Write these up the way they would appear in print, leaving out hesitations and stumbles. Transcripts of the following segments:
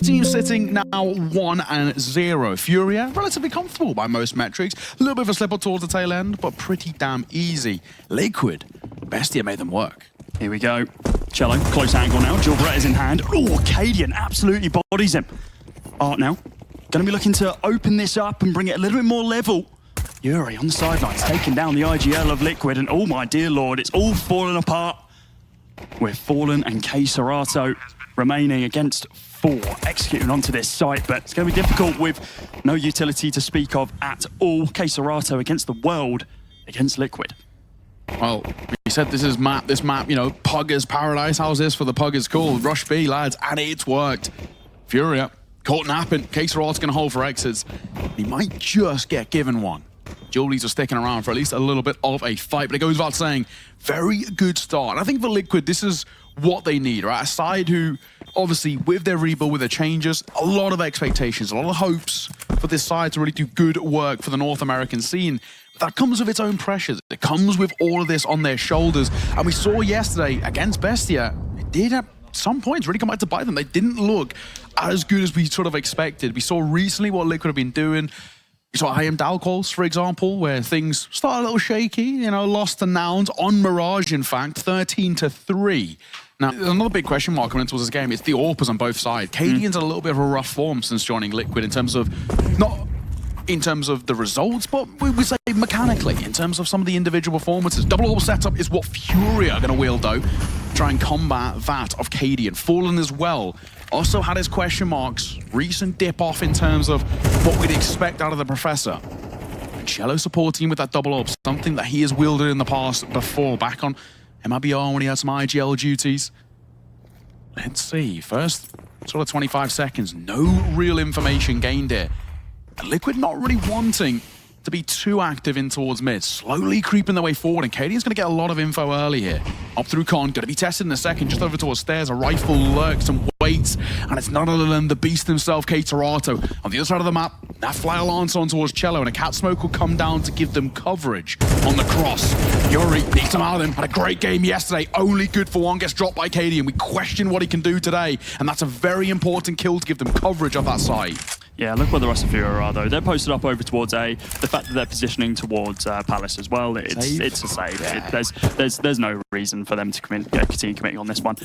Both teams sitting now 1-0. Furia, relatively comfortable by most metrics. A little bit of a slip up towards the tail end, but pretty damn easy. Liquid, Bestia made them work. Here we go. cello, close angle now. Gilbert is in hand. Oh, Cadian absolutely bodies him. Art now. Going to be looking to open this up and bring it a little bit more level. Yuri on the sidelines, taking down the IGL of Liquid, and oh my dear lord, it's all falling apart. With Fallen and K Serato remaining against 4, executing onto this site, but it's going to be difficult with no utility to speak of at all. K Serato against the world, against Liquid. Well, you said this map, you know, Puggers Paradise. How's this for the Puggers call? Rush B, lads, and it's worked. Furia, caught napping. K Serato's going to hold for exits. He might just get given one. Julies are sticking around for at least a little bit of a fight, but it goes without saying, very good start. And I think for Liquid, this is what they need, right? A side who, obviously, with their rebuild, with their changes, a lot of expectations, a lot of hopes for this side to really do good work for the North American scene. But that comes with its own pressures. It comes with all of this on their shoulders. And we saw yesterday against Bestia, it did at some points really come back to bite them. They didn't look as good as we sort of expected. We saw recently what Liquid have been doing. You saw I Am Dalcals, for example, where things start a little shaky, you know, lost to Nouns on Mirage, in fact, 13-3. Now, another big question mark coming into this game is the AWPers on both sides. Cadian's in a little bit of a rough form since joining Liquid in terms of, not in terms of the results, but we would say mechanically, in terms of some of the individual performances. Double AWP setup is what Furia are going to wield, though, try and combat that of Cadian. Fallen as well. Also had his question marks, recent dip off in terms of what we'd expect out of the Professor. And cello supporting with that double up, something that he has wielded in the past before, back on MIBR when he had some IGL duties. Let's see, first sort of 25 seconds, no real information gained here. And Liquid not really wanting to be too active in towards mid, slowly creeping their way forward, and Cadian's going to get a lot of info early here. Up through Con, going to be tested in a second, just over towards stairs, a rifle lurks and waits, and it's none other than the beast himself, K Serato. On the other side of the map, that flyer lance on towards cello, and a cat smoke will come down to give them coverage on the cross. Yuri needs him out of him, had a great game yesterday, only good for one, gets dropped by Cadian. We question what he can do today, and that's a very important kill to give them coverage of that side. Yeah, look where the rest of Furia are, though. They're posted up over towards A. The fact that they're positioning towards Palace as well, it's a save. Yeah. There's no reason for them to continue committing on this one.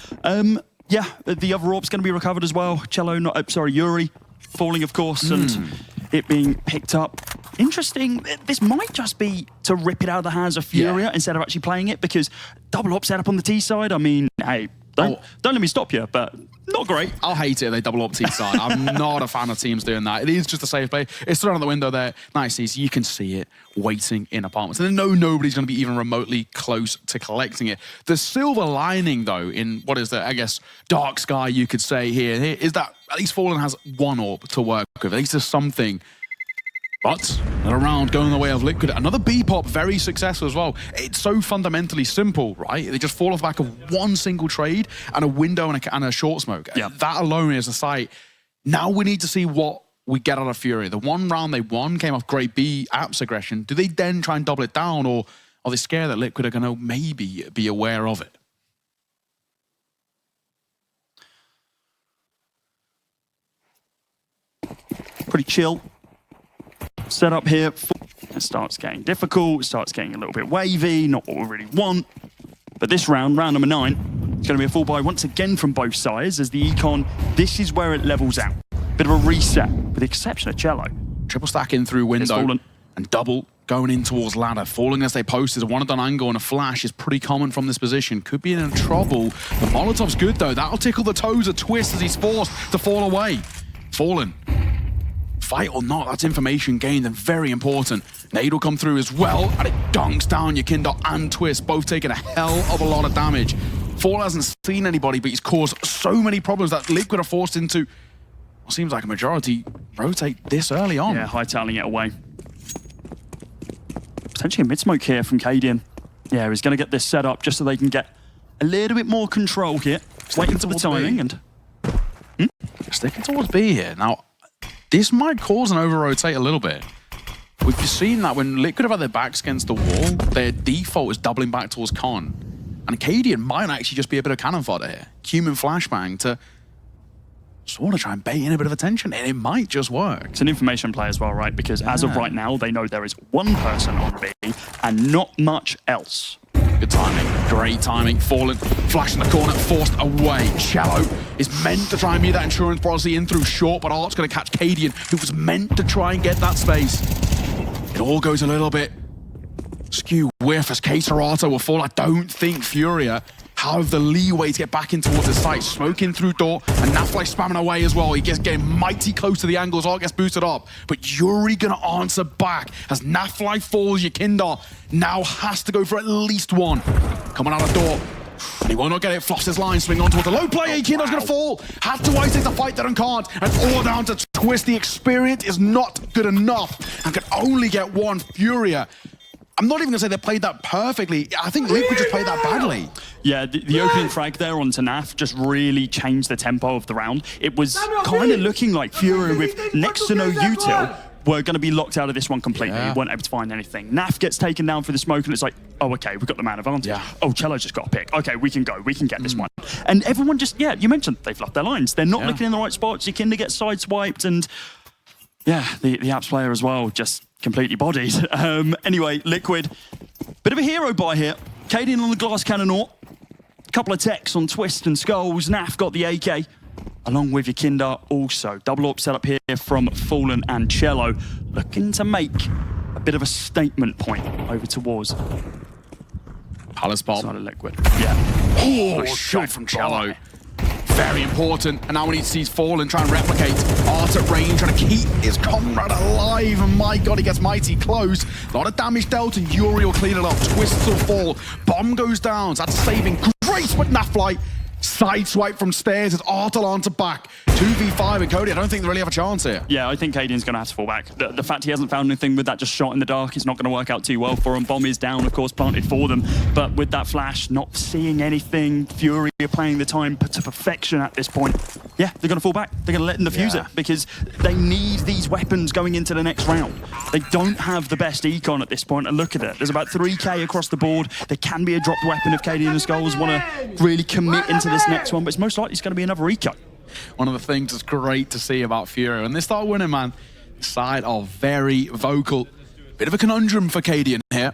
Yeah, the other AWP's going to be recovered as well. Cello, Yuri falling, of course, and it being picked up. Interesting, this might just be to rip it out of the hands of Furia instead of actually playing it, because double AWP set up on the T side, I mean, hey, don't let me stop you, but not great. I'll hate it if they double up T side. I'm not a fan of teams doing that. It is just a safe play. It's thrown out the window there. Nice, you can see it waiting in apartments. And nobody's going to be even remotely close to collecting it. The silver lining, though, in what is the, I guess, dark sky you could say here, is that at least Fallen has one AWP to work with. At least there's something. But another round going the way of Liquid. Another B-pop, very successful as well. It's so fundamentally simple, right? They just fall off the back of one single trade and a window and a short smoke. Yeah. That alone is a sight. Now we need to see what we get out of Furia. The one round they won came off great B apps aggression. Do they then try and double it down, or are they scared that Liquid are going to maybe be aware of it? Pretty chill set up here. It starts getting difficult, it starts getting a little bit wavy, not what we really want. But this round, round number 9, it's going to be a full buy once again from both sides as the Econ, this is where it levels out. Bit of a reset, with the exception of cello. Triple stack in through window and double going in towards ladder. Falling as they post is a one-and-done angle, and a flash is pretty common from this position. Could be in trouble. The Molotov's good though. That'll tickle the toes, a twist as he's forced to fall away. Fallen. Fight or not, that's information gained and very important. Nade will come through as well, and it dunks down Yakindo and Twist, both taking a hell of a lot of damage. Fall hasn't seen anybody, but he's caused so many problems that Liquid are forced into, what seems like a majority, rotate this early on. Yeah, hightailing it away. Potentially a mid-smoke here from Cadian. Yeah, he's going to get this set up just so they can get a little bit more control here. Waiting for the timing and... Sticking towards B here. Now, this might cause an over-rotate a little bit. We've seen that when Liquid have had their backs against the wall, their default is doubling back towards Con. And Cadian might actually just be a bit of cannon fodder here. Human flashbang to sort of try and bait in a bit of attention, and it might just work. It's an information play as well, right? Because as of right now, they know there is one person on B and not much else. Good timing, great timing. Fallen, flash in the corner, forced away. Shallow is meant to try and meet that insurance policy in through short, but Art's going to catch Cadian, who was meant to try and get that space. It all goes a little bit skew whiff as K-Serato will fall. I don't think Furia have the leeway to get back in towards his site. Smoking through door, and Nafly spamming away as well. He gets getting mighty close to the angles. Art gets boosted up, but Yuri gonna answer back as Nafly falls. Yakindar now has to go for at least one. Coming out of door, and he will not get it. Floss his line, swing on towards the low play. Yakindar's gonna fall. Had to isolate the fight that and can't. And it's all down to Twist. The experience is not good enough and can only get one. Furia, I'm not even gonna say they played that perfectly. I think Liquid just played that badly. Yeah, the opening frag there onto Naf just really changed the tempo of the round. It was kind of looking like Furia with next to no util were going to be locked out of this one completely. Yeah. Weren't able to find anything. Naf gets taken down for the smoke, and it's like, oh, okay, we've got the man advantage. Yeah. Oh, Cello just got a pick. Okay, we can go. We can get this one. And everyone just, yeah, you mentioned they've left their lines. They're not looking in the right spots. Yakinda gets sideswiped, and yeah, the Apps player as well, just completely bodied. Anyway, Liquid, bit of a hero buy here. Cadian on the glass cannon ort. Couple of techs on Twist and Skulls. Naf got the AK, along with Yakinda also. Double AWP set up here from Fallen and Cello, looking to make a bit of a statement point over towards Palace bomb. side of Liquid. Yeah. Oh, shot from Cello. Very important. And now we need to see Fallen try and replicate. Art at range, trying to keep his comrade alive. And my God, he gets mighty close. A lot of damage dealt, and Yuri will clean it up. Twists will fall. Bomb goes down. That's saving grace, but Nafly sideswipe from stairs as Art will answer back. 2v5 and Cody, I don't think they really have a chance here. Yeah, I think Cadian's going to have to fall back. The fact he hasn't found anything with that just shot in the dark is not going to work out too well for him. Bomb is down, of course, planted for them. But with that flash, not seeing anything, Fury are playing the time to perfection at this point. Yeah, they're going to fall back. They're going to let them defuse it because they need these weapons going into the next round. They don't have the best econ at this point, and look at it. There's about 3k across the board. There can be a dropped weapon if Cadian and Skulls want to really commit into this next one, but it's most likely it's going to be another eco. One of the things that's great to see about Furia, when they start winning, man, the side are very vocal. Bit of a conundrum for Cadian here.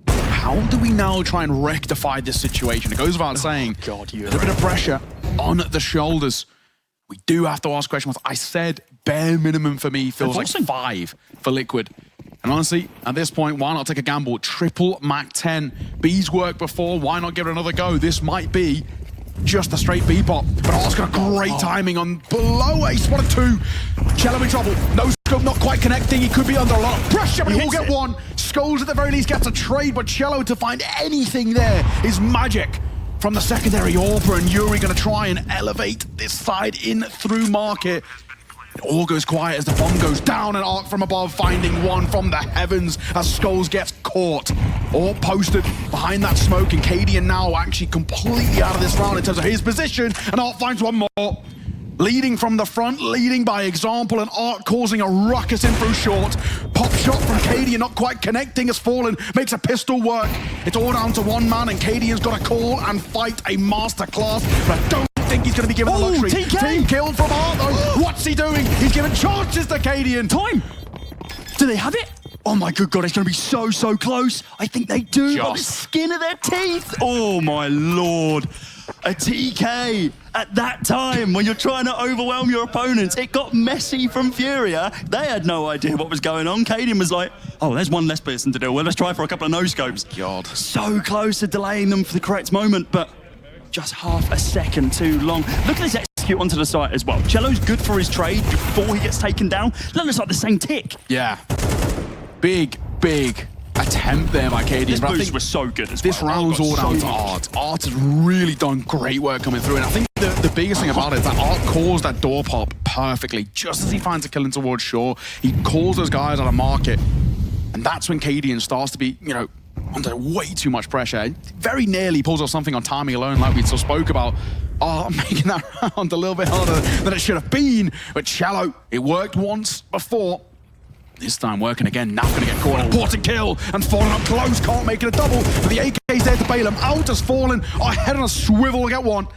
How do we now try and rectify this situation? It goes without saying, God, a little bit of pressure on the shoulders. We do have to ask questions. I said bare minimum for me feels like 5 for Liquid. And honestly, at this point, why not take a gamble? Triple Mac 10. B's worked before, why not give it another go? This might be just a straight B-pop, but Art's got a great timing on below a spot of 2. Cello in trouble. No scope, not quite connecting. He could be under a lot of pressure, but he will get one. Skulls at the very least gets a trade, but Cello to find anything there is magic. From the secondary AWPer, and Yuri gonna try and elevate this side in through market. It all goes quiet as the bomb goes down, and Arc from above finding one from the heavens as Skulls gets caught. All posted behind that smoke, and Cadian now actually completely out of this round in terms of his position, and Arc finds one more. Leading from the front, leading by example, and Arc causing a ruckus in through short. Pop shot from Cadian, not quite connecting as Fallen makes a pistol work. It's all down to one man, and Cadian's got to call and fight a masterclass, but I don't think he's going to be given the luxury. Team killed from Art though. What's he doing? He's giving chances to Cadian. Time! Do they have it? Oh my good God, it's going to be so, so close. I think they do, by the skin of their teeth. Oh my Lord. A TK at that time when you're trying to overwhelm your opponents. It got messy from Furia. They had no idea what was going on. Cadian was like, oh, there's one less person to deal with. Let's try for a couple of no-scopes. God. So close to delaying them for the correct moment, but just half a second too long. Look at this execute onto the site as well. Cello's good for his trade before he gets taken down. That looks like the same tick. Yeah. Big attempt there by Cadian. This boost was so good as well. This round's all down to Art. Art has really done great work coming through, and I think the biggest thing about it is that Art calls that door pop perfectly. Just as he finds a kill in towards shore, he calls those guys out of market, and that's when Cadian starts to be, you know, under way too much pressure. Very nearly pulls off something on timing alone, like we still spoke about. Making that round a little bit harder than it should have been. But Cello, it worked once before. This time working again. Now gonna get caught. Important kill and falling up close. Can't make it a double. But the AK's there to bail him out. Has fallen. Head on a swivel. Get one.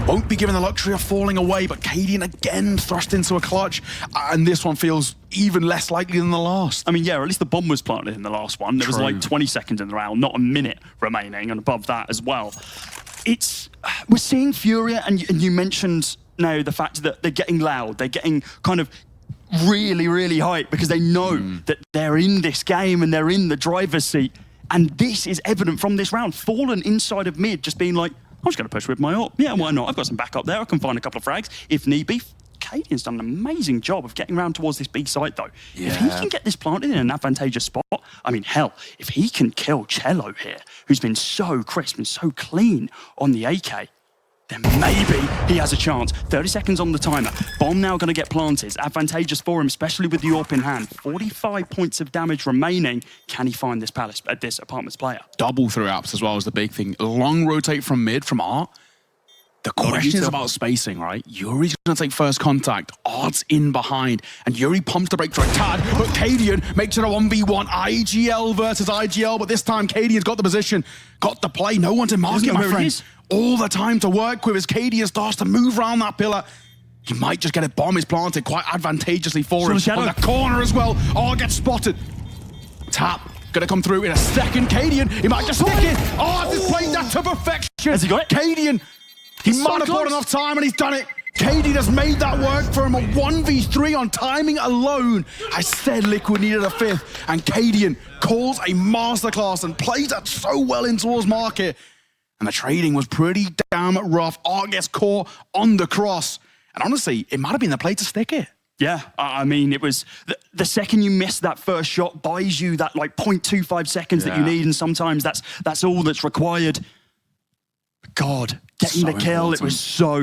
won't be given the luxury of falling away, but Cadian again thrust into a clutch, and this one feels even less likely than the last. I mean, yeah, or at least the bomb was planted in the last one. There was like 20 seconds in the round, not a minute remaining, and above that as well. We're seeing Furia, and you mentioned now the fact that they're getting loud, they're getting kind of really, really hyped because they know that they're in this game and they're in the driver's seat. And this is evident from this round. Fallen inside of mid, just being like, I'm just going to push with my ult. Yeah, why not? I've got some backup there. I can find a couple of frags if need be. Cadian's done an amazing job of getting around towards this B site, though. Yeah. If he can get this planted in an advantageous spot, I mean, hell, if he can kill cello here, who's been so crisp and so clean on the AK, then maybe he has a chance. 30 seconds on the timer. Bomb now going to get planted. Advantageous for him, especially with the AWP in hand. 45 points of damage remaining. Can he find this apartments player? Double through apps as well is the big thing. Long rotate from mid, from Art. The question is about spacing, right? Yuri's going to take first contact. Art's in behind. And Yuri pumps the break for a tad. But Cadian makes it a 1v1. IGL versus IGL. But this time, Cadian's got the position. Got the play. No one's in market, my friend. All the time to work with as Cadian starts to move around that pillar. He might just get a bomb. Is planted quite advantageously for him. On the corner as well. Oh, gets spotted. Tap. Gonna come through in a second. Cadian, he might just stick it. Oh, this played that to perfection. Has he got it? Cadian. He might have bought enough time and he's done it. Cadian has made that work for him. A 1v3 on timing alone. I said Liquid needed a fifth, and Cadian calls a masterclass and plays that so well in towards market. And the trading was pretty damn rough. Art gets caught on the cross. And honestly, it might have been the play to stick it. Yeah, I mean, it was the second you miss that first shot buys you that like 0.25 seconds that you need, and sometimes that's all that's required. God, getting the kill, important. It was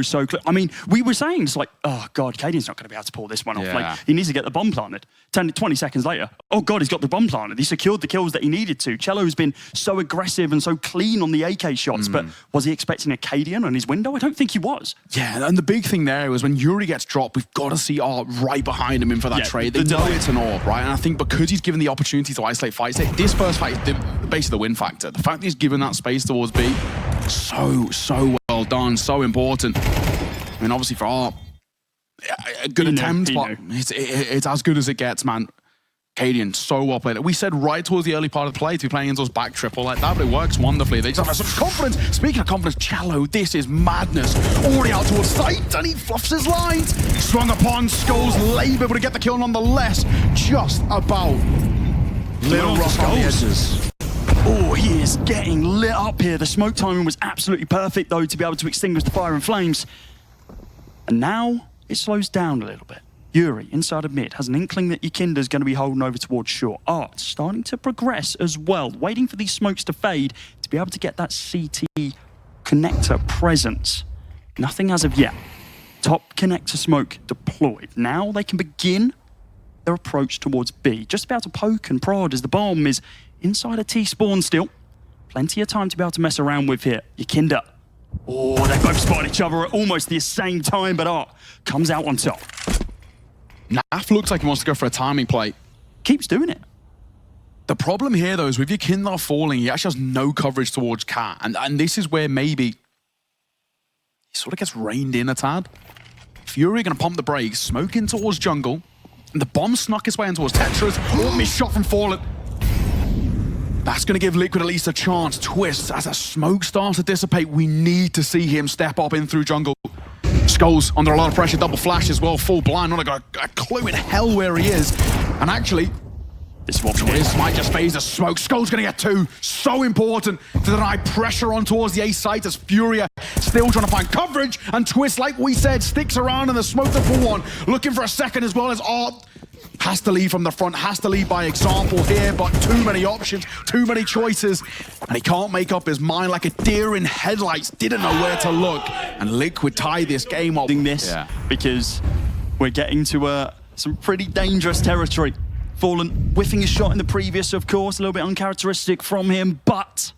so clear. I mean, we were saying, it's like, oh God, Cadian's not going to be able to pull this one off. Like, he needs to get the bomb planted. 20 seconds later, oh God, he's got the bomb planted. He secured the kills that he needed to. Cello's been so aggressive and so clean on the AK shots, but was he expecting a Cadian on his window? I don't think he was. Yeah, and the big thing there was when Yuri gets dropped, we've got to see Art right behind him in for that trade. They know it's an AWP, right? And I think because he's given the opportunity to isolate fights, this first fight is basically the win factor. The fact that he's given that space towards B, so well done, so important. I mean, obviously for Art, a good attempt, but it's as good as it gets, man. Cadian, so well played. We said right towards the early part of the play to be playing into his back triple like that, but it works wonderfully. They just have such confidence. Speaking of confidence, cello, this is madness. Already out towards sight, and he fluffs his lines. Swung upon, Skulls labor, but to get the kill nonetheless. Just about. Little rough on the edges. Oh, he is getting lit up here. The smoke timing was absolutely perfect, though, to be able to extinguish the fire and flames. And now it slows down a little bit. Yuri, inside of mid, has an inkling that Yakinda's going to be holding over towards short. Art starting to progress as well, waiting for these smokes to fade to be able to get that CT connector presence. Nothing as of yet. Top connector smoke deployed. Now they can begin their approach towards B. Just about to poke and prod as the bomb is inside a T-spawn still. Plenty of time to be able to mess around with here. Yakinda. Oh, they both spot each other at almost the same time, but Art comes out on top. Naf looks like he wants to go for a timing play. Keeps doing it. The problem here, though, is with Yakinda falling, he actually has no coverage towards Cat. And this is where maybe he sort of gets reined in a tad. Fury going to pump the brakes, smoke in towards jungle. And the bomb snuck his way in towards Tetris. Oh, missed shot from Fallen. That's going to give Liquid at least a chance. Twist, as a smoke starts to dissipate, we need to see him step up in through jungle. Skulls under a lot of pressure, double flash as well, full blind, not got a clue in hell where he is. And actually, this one Twist might just phase the smoke. Skull's going to get two. So important to deny pressure on towards the A site as Furia still trying to find coverage. And Twist, like we said, sticks around in the smoke to full one. Looking for a second as well as Art. Has to lead from the front, has to lead by example here, but too many options, too many choices, and he can't make up his mind like a deer in headlights, didn't know where to look, and Liquid tie this game up. Because we're getting to some pretty dangerous territory. Fallen whiffing his shot in the previous, of course, a little bit uncharacteristic from him, but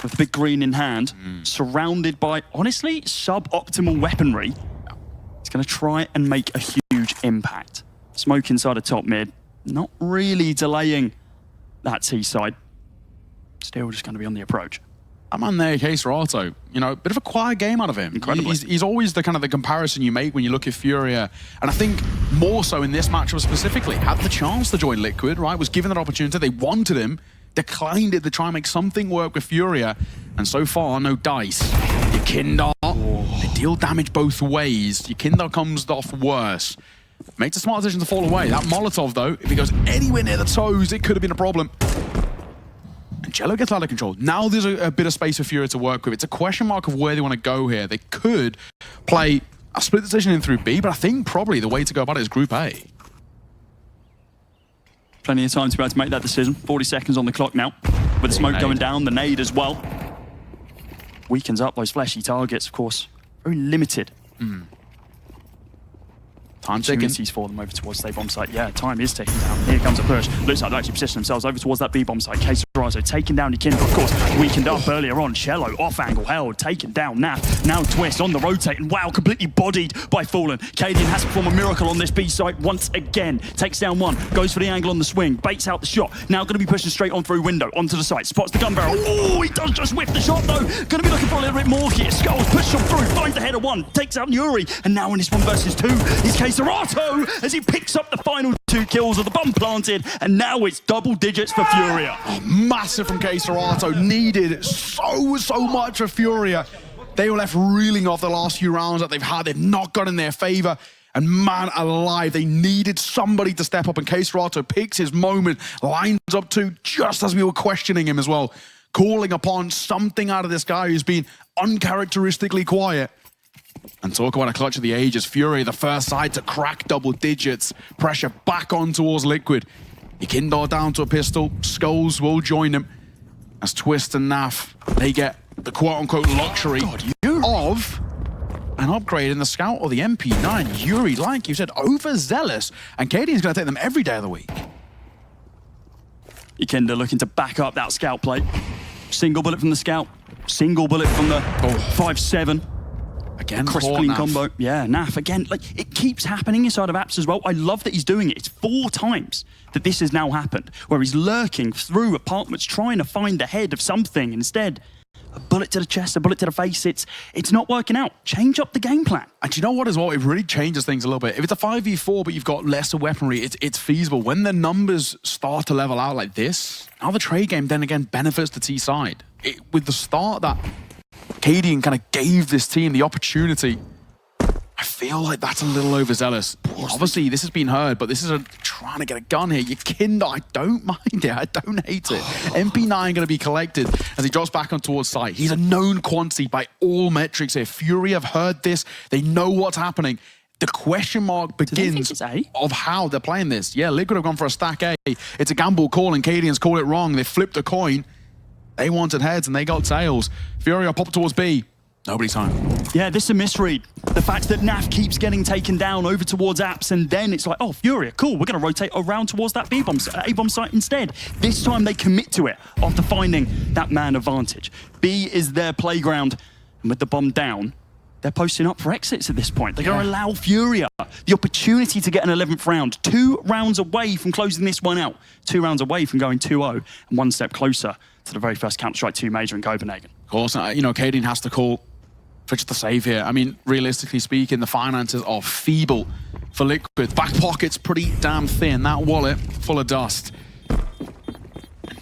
with the big green in hand, surrounded by, honestly, suboptimal weaponry, he's going to try and make a huge impact. Smoke inside of top mid, not really delaying that T side. Still just going to be on the approach. I'm on there, Case2, you know, a bit of a quiet game out of him. Incredibly. He's always the kind of the comparison you make when you look at Furia. And I think more so in this matchup specifically, had the chance to join Liquid, right? Was given that opportunity. They wanted him, declined it to try and make something work with Furia. And so far, no dice. Yekindar, they deal damage both ways. Yekindar comes off worse. Makes a smart decision to fall away. That Molotov, though, if he goes anywhere near the toes, it could have been a problem. And Jello gets out of control. Now there's a bit of space for Furia to work with. It's a question mark of where they want to go here. They could play a split decision in through B, but I think probably the way to go about it is Group A. Plenty of time to be able to make that decision. 40 seconds on the clock now. With the smoke going down, the nade as well. Weakens up those fleshy targets, of course. Very limited. Time ticking. Opportunities for them over towards the bomb site. Yeah, time is ticking down. Here comes a push. Looks like they actually position themselves over towards that B bomb site. Case2 taking down Yekindar, of course. Weakened up earlier on. Cello off angle held, taken down. Naf now Twist on the rotate, and wow, completely bodied by Fallen. Cadian has to perform a miracle on this B site once again. Takes down one, goes for the angle on the swing, baits out the shot. Now going to be pushing straight on through window onto the site. Spots the gun barrel. Oh, he does just whiff the shot though. Going to be looking for a little bit more here. Skulls push on through, finds the header one, takes out Yuri, and now in this 1 versus 2 is Case2 as he picks up the final 2 kills of the bomb planted, and now it's double digits for Furia. Oh, massive from Case2, needed so much for Furia. They were left reeling off the last few rounds that they've had. They've not got in their favor. And man alive, they needed somebody to step up, and Case2 picks his moment, lines up to just as we were questioning him as well, calling upon something out of this guy who's been uncharacteristically quiet. And talk about a clutch of the ages. Fury, the first side to crack double digits. Pressure back on towards Liquid. Yekindar down to a pistol. Skulls will join him. As Twist and Naf, they get the quote-unquote luxury of an upgrade in the Scout or the MP9. Yuri, like you said, overzealous. And Cadian's going to take them every day of the week. Yekindar looking to back up that Scout plate. Single bullet from the Scout. Single bullet from the 5-7. Again, crisp clean combo. Yeah, Naf again. Like, it keeps happening inside of apps as well. I love that he's doing it. It's 4 times that this has now happened, where he's lurking through apartments trying to find the head of something. Instead, a bullet to the chest, a bullet to the face. It's not working out. Change up the game plan. And do you know what as well? It really changes things a little bit. If it's a 5v4 but you've got lesser weaponry, it's feasible. When the numbers start to level out like this, now the trade game then again benefits the T side. With the start that Cadian kind of gave this team the opportunity, I feel like that's a little overzealous. Obviously, this has been heard, but this is trying to get a gun here. Yekindar, I don't mind it. I don't hate it. MP9 going to be collected as he drops back on towards site. He's a known quantity by all metrics here. Fury have heard this. They know what's happening. The question mark begins of how they're playing this. Yeah, Liquid have gone for a stack A. It's a gamble call, and Cadian's called it wrong. They flipped a coin. They wanted heads and they got tails. Furia pop towards B. Nobody's home. Yeah, this is a misread. The fact that Naf keeps getting taken down over towards apps, and then it's like, oh, Furia, cool, we're going to rotate around towards that A-bomb site instead. This time they commit to it after finding that man advantage. B is their playground, and with the bomb down, they're posting up for exits at this point. They're going to allow Furia the opportunity to get an 11th round. 2 rounds away from closing this one out. 2 rounds away from going 2-0, and 1 step closer to the very first Counter-Strike 2 major in Copenhagen. Of course, you know, Cadian has to call for just the save here. I mean, realistically speaking, the finances are feeble for Liquid. Back pocket's pretty damn thin. That wallet full of dust.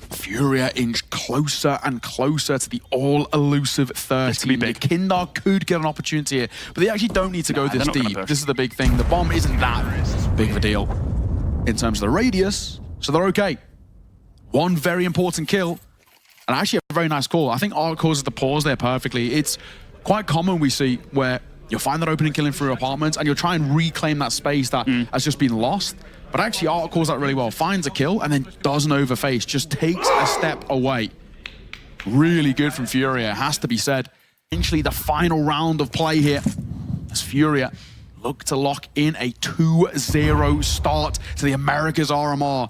Furia inch closer and closer to the all-elusive 13. Yekindar could get an opportunity here, but they actually don't need to go this deep. This is the big thing. The bomb isn't that big of a deal in terms of the radius, so they're okay. 1 very important kill, and actually a very nice call. I think Art causes the pause there perfectly. It's quite common we see where you'll find that opening killing through apartments and you'll try and reclaim that space that has just been lost. But actually Art calls that really well. Finds a kill and then doesn't overface. Just takes a step away. Really good from Furia, has to be said. Essentially the final round of play here as Furia look to lock in a 2-0 start to the Americas RMR.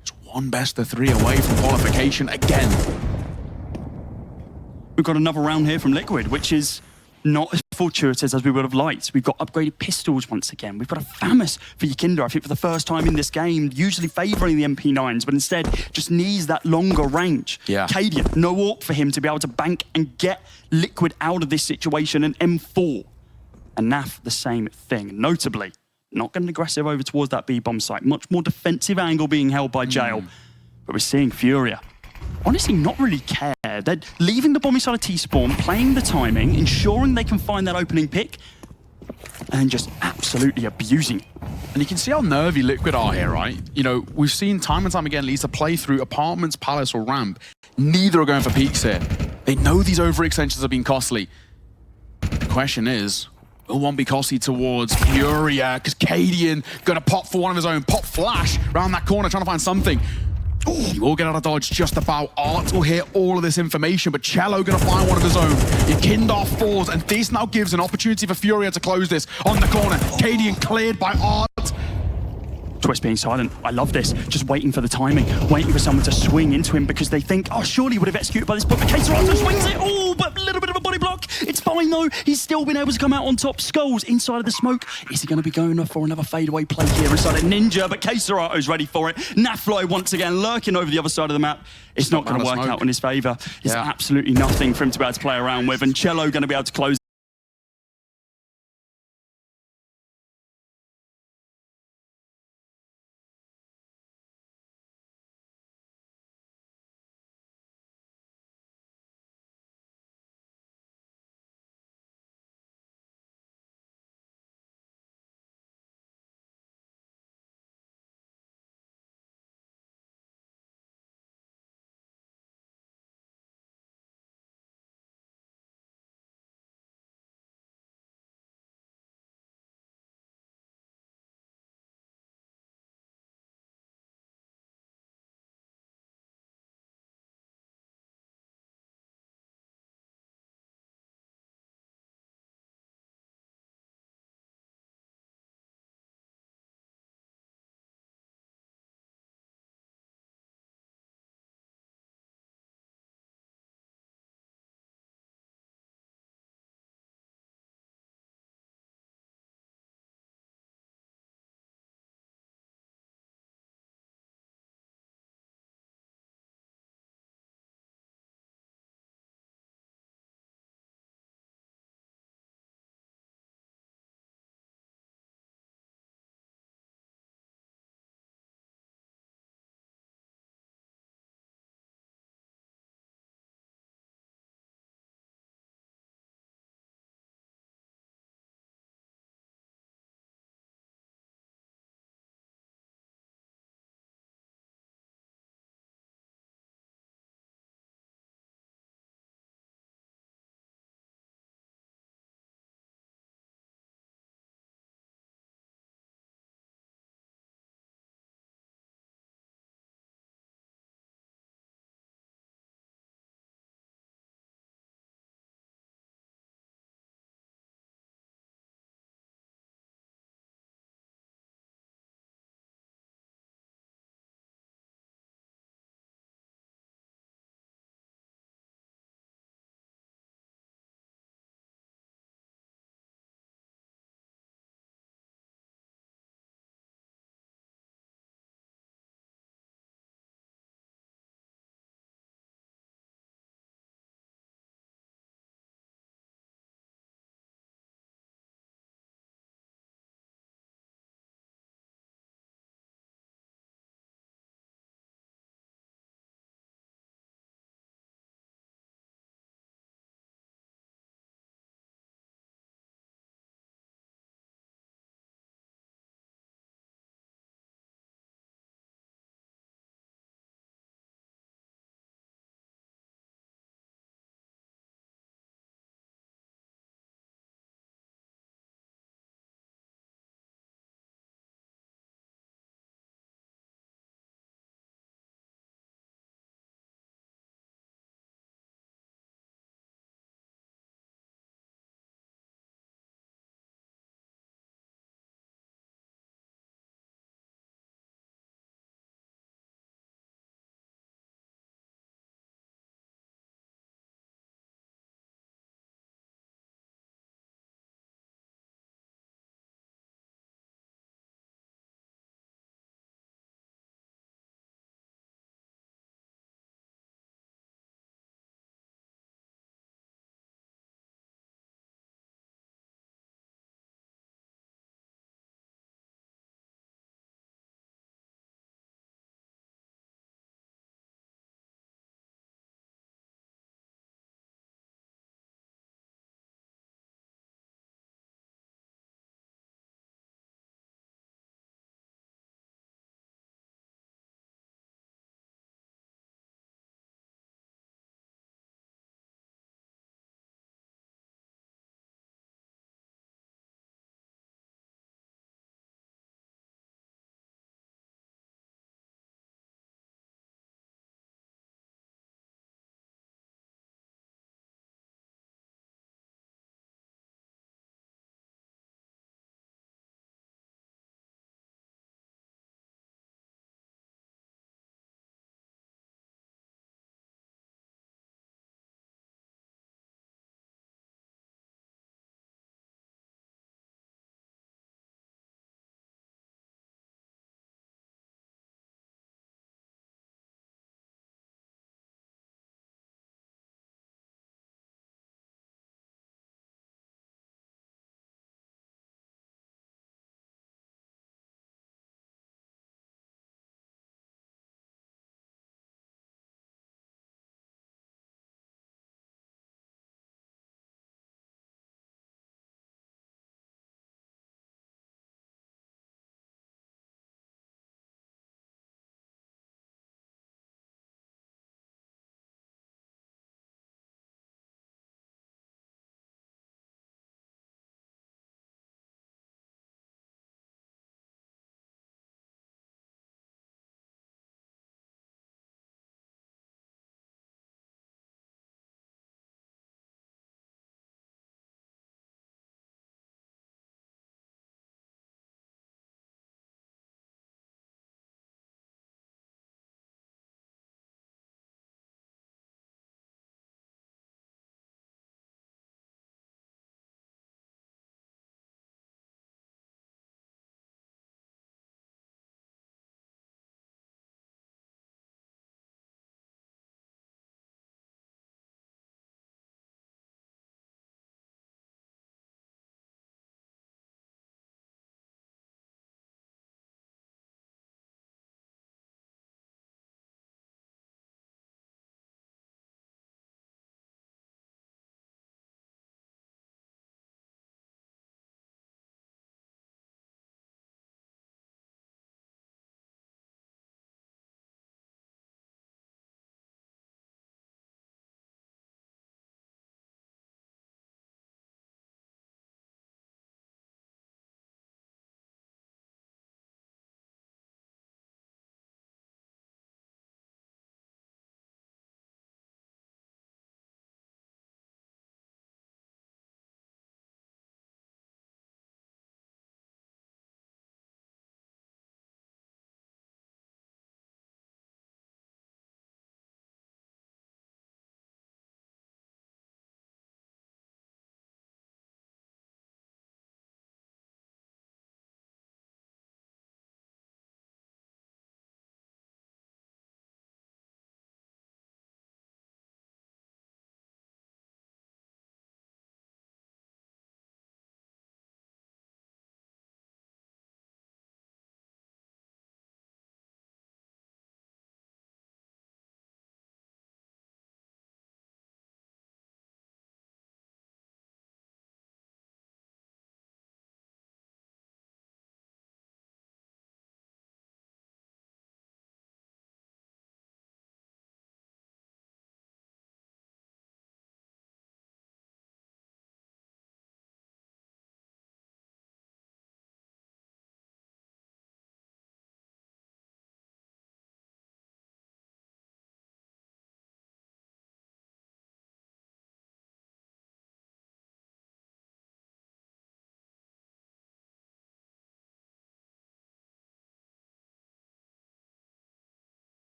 It's 1 best of 3 away from qualification again. We've got another round here from Liquid, which is not as fortuitous as we would have liked. We've got upgraded pistols once again. We've got a FAMAS for Yakinder, I think for the first time in this game, usually favouring the MP9s, but instead just needs that longer range. Yeah. Cadian, no AWP for him to be able to bank and get Liquid out of this situation, and M4. And NAF, the same thing. Notably, not getting aggressive over towards that B-bomb site. Much more defensive angle being held by Jail. But we're seeing Furia honestly not really care. They're leaving the bomb inside of T-spawn, playing the timing, ensuring they can find that opening pick, and just absolutely abusing it. And you can see how nervy Liquid are here, right? You know, we've seen time and time again, Lisa play through apartments, palace, or ramp. Neither are going for peaks here. They know these overextensions have been costly. The question is, will one be costly towards Furia? Because Cadian gonna pop for one of his own. Pop flash around that corner, trying to find something. He will get out of dodge just about. Art will hear all of this information, but Cello gonna find one of his own. Yakinder falls, and this now gives an opportunity for Furia to close this on the corner. Cadian cleared by Art. Twist being silent. I love this. Just waiting for the timing, waiting for someone to swing into him because they think, oh, surely he would have executed by this point. But Caserado swings it. Oh, but a little bit of a body block. It's fine though. He's still been able to come out on top. Skulls inside of the smoke. Is he going to be going for another fadeaway play here inside of Ninja? But Caserato's ready for it. Naflo once again lurking over the other side of the map. It's not going to work out in his favour. It's absolutely nothing for him to be able to play around with. And Cello going to be able to close